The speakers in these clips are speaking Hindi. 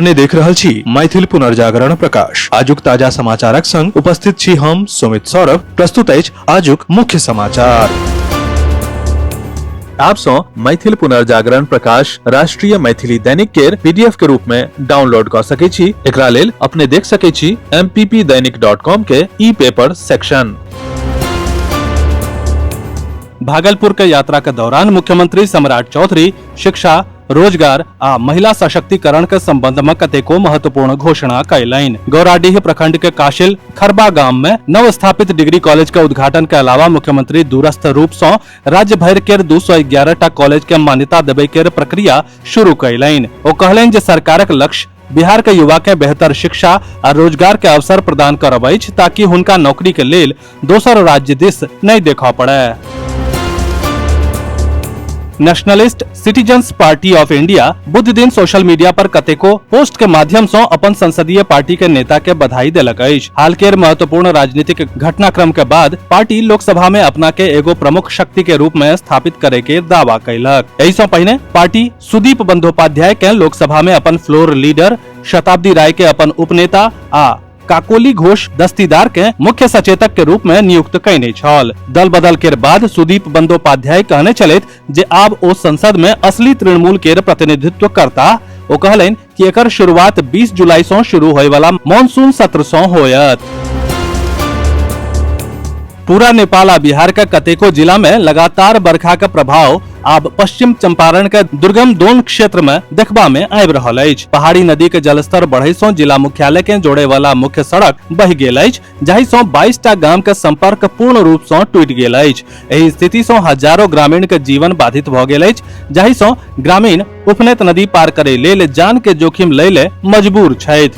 अपने देख रहल छी मैथिल पुनर्जागरण प्रकाश। आजुक ताजा समाचारक संग उपस्थित छी हम सुमित सौरभ। प्रस्तुत अछि आजुक मुख्य समाचार। आप सो मैथिल पुनर्जागरण प्रकाश राष्ट्रीय मैथिली दैनिक केर पीडीएफ के रूप में डाउनलोड कर सके छी। एकरा लेल अपने देख सके छी mppdainik.com के ई पेपर सेक्शन। भागलपुर के यात्रा के दौरान मुख्यमंत्री सम्राट चौधरी शिक्षा, रोजगार आ महिला सशक्तिकरण के संबंध में कतेको महत्वपूर्ण घोषणा कयलनि। गौराडीह प्रखंड के काशिल खरबा गाम में नव स्थापित डिग्री कॉलेज के उद्घाटन के अलावा मुख्यमंत्री दूरस्थ रूप से राज्य भर के 211 टा कॉलेज के मान्यता देवे के प्रक्रिया शुरू कयलनि। ओ कहलनि जे सरकारक लक्ष्य बिहार के युवा के बेहतर शिक्षा आ रोजगार के अवसर प्रदान करब अछि, ताकि हुनका नौकरी के लेल दोसर राज्य दिस नहीं देखा पड़े। Nationalist citizens party of India बुध दिन सोशल मीडिया पर कतेको पोस्ट के माध्यम से अपन संसदीय पार्टी के नेता के बधाई देलक अछि। हाल के महत्वपूर्ण राजनीतिक घटनाक्रम के बाद पार्टी लोकसभा में अपना के एगो प्रमुख शक्ति के रूप में स्थापित करे के दावा कयलक। एहि से पहिने पार्टी सुदीप बंदोपाध्याय के लोकसभा में अपन फ्लोर लीडर, शताब्दी राय के अपन उपनेता आ काकोली घोष दस्तीदार के मुख्य सचेतक के रूप में नियुक्त कयने छल। दल बदल के बाद सुदीप बंदोपाध्याय कहने चलैत जे आब ओ संसद में असली तृणमूल के प्रतिनिधित्व करता। ओ कहलनि कि एकर शुरुआत 20 जुलाई से शुरू होय वाला मॉनसून सत्र से होयत। पूरा नेपाल आ बिहार के कतेको जिला में लगातार बरखा के प्रभाव आब पश्चिम चंपारण के दुर्गम दोन क्षेत्र में देखबा में आबि रहल अछि। पहाड़ी नदी के जलस्तर बढ़ै से जिला मुख्यालय के जोड़े वाला मुख्य सड़क बहि गेल अछि, जाहि से 22 टा गाम के संपर्क पूर्ण रूप से टूटि गेल अछि। एहि स्थिति से हजारों ग्रामीण के जीवन बाधित भ गेल अछि, जाहि से ग्रामीण उफनैत नदी पार करे लेल जान के जोखिम लय ले मजबूर छथि।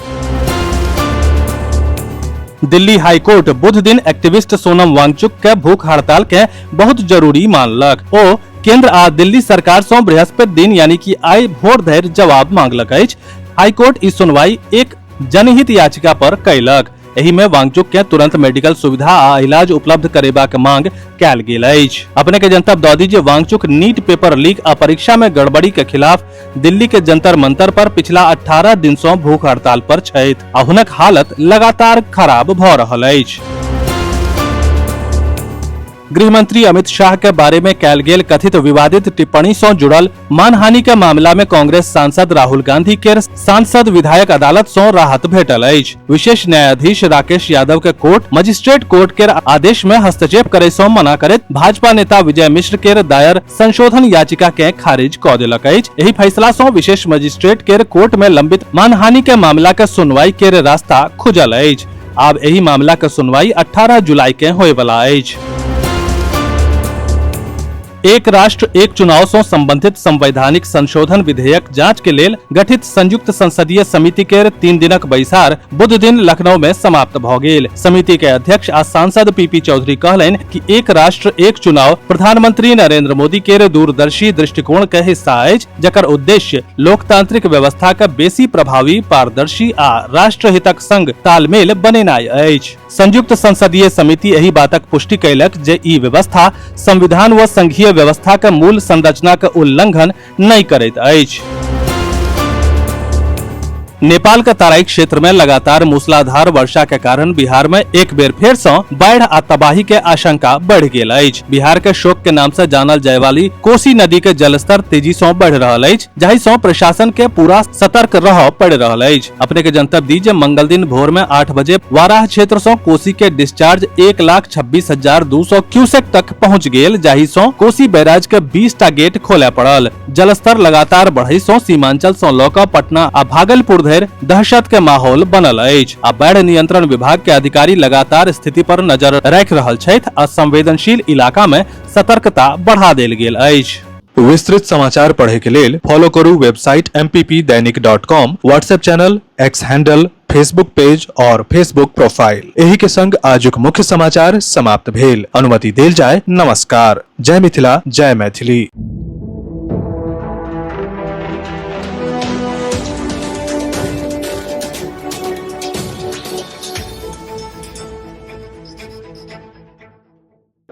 दिल्ली हाई कोर्ट बुध दिन एक्टिविस्ट सोनम वांगचुक के भूख हड़ताल के बहुत जरूरी मानलक। ओ केंद्र आ दिल्ली सरकार से बृहस्पति दिन यानी कि आइ भोर धरि जवाब मांगलक अछि। हाई कोर्ट ई सुनवाई एक जनहित याचिका पर कयलक। एहि में वांगचुक के तुरंत मेडिकल सुविधा आ इलाज उपलब्ध करेबा के मांग कयल गेल अछि। अपने के जनतब दऽ दी जे वांगचुक नीट पेपर लीक आ परीक्षा में गड़बड़ी के खिलाफ दिल्ली के जंतर मंतर पर पिछला 18 दिन से भूख हड़ताल पर छथि आ हुनक हालत लगातार खराब भ रहल अछि। गृह मंत्री अमित शाह के बारे में कयल गेल कथित विवादित टिप्पणी से जुड़ल मानहानि के मामला में कांग्रेस सांसद राहुल गांधी के सांसद विधायक अदालत से राहत भेटल अछि। विशेष न्यायाधीश राकेश यादव के कोर्ट मजिस्ट्रेट कोर्ट के आदेश में हस्तक्षेप करे से मना करैत भाजपा नेता विजय मिश्र के दायर संशोधन याचिका के खारिज क देलक अछि। एहि फैसला से विशेष मजिस्ट्रेट के कोर्ट में लंबित मानहानि के मामला के सुनवाई के रास्ता खुजल अछि। आब एहि मामला के सुनवाई 18 जुलाई के होय वाला अछि। एक राष्ट्र एक चुनाव से संबंधित संवैधानिक संशोधन विधेयक जांच के लेल गठित संयुक्त संसदीय समिति के 3 दिनक बैसार बुध दिन लखनऊ में समाप्त भ गेल। समिति के अध्यक्ष आ सांसद पीपी चौधरी कहलनि कि एक राष्ट्र एक चुनाव प्रधानमंत्री नरेंद्र मोदी के दूरदर्शी दृष्टिकोण के हिस्सा अछि, जकर उद्देश्य लोकतांत्रिक व्यवस्था के बेसी प्रभावी, पारदर्शी आ राष्ट्र हितक संग तालमेल बनेनाइ अछि। संयुक्त संसदीय समिति एहि बातक पुष्टि कयलक जे ई व्यवस्था संविधान व संघीय व्यवस्था के मूल संरचना के उल्लंघन नहीं करैत अछि। नेपाल के तराई क्षेत्र में लगातार मूसलाधार वर्षा के कारण बिहार में एक बेर फेर से बाढ़ आ तबाही के आशंका बढ़ गेल अछि। बिहार के शोक के नाम से जानल जाय वाली कोसी नदी के जलस्तर तेजी से बढ़ रहल अछि, जाहि से प्रशासन के पूरा सतर्क रह पड़ रहल अछि। अपने के जनतब दी जे मंगल दिन भोर में 8 बजे वाराह क्षेत्र से कोसी के डिस्चार्ज 1,26,200 क्यूसेक तक पहुँच गेल, जाहि से कोसी बैराज के 20 टा गेट खोले पड़ल। जलस्तर लगातार बढ़ै से सीमांचल से लऽ कऽ पटना आ भागलपुर दहशत के माहौल बनल अछि आ बाढ़ नियंत्रण विभाग के अधिकारी लगातार स्थिति पर नजर राखि रहल छथि आ संवेदनशील इलाका में सतर्कता बढ़ा देल गेल अछि। विस्तृत समाचार पढ़े के लेल फॉलो करू website mppdainik.com, WhatsApp channel, x handle, Facebook page और फेसबुक प्रोफाइल। एही के संग आजुक मुख्य समाचार समाप्त भेल। अनुमति देल जाय। नमस्कार। जय मिथिला, जय मैथिली।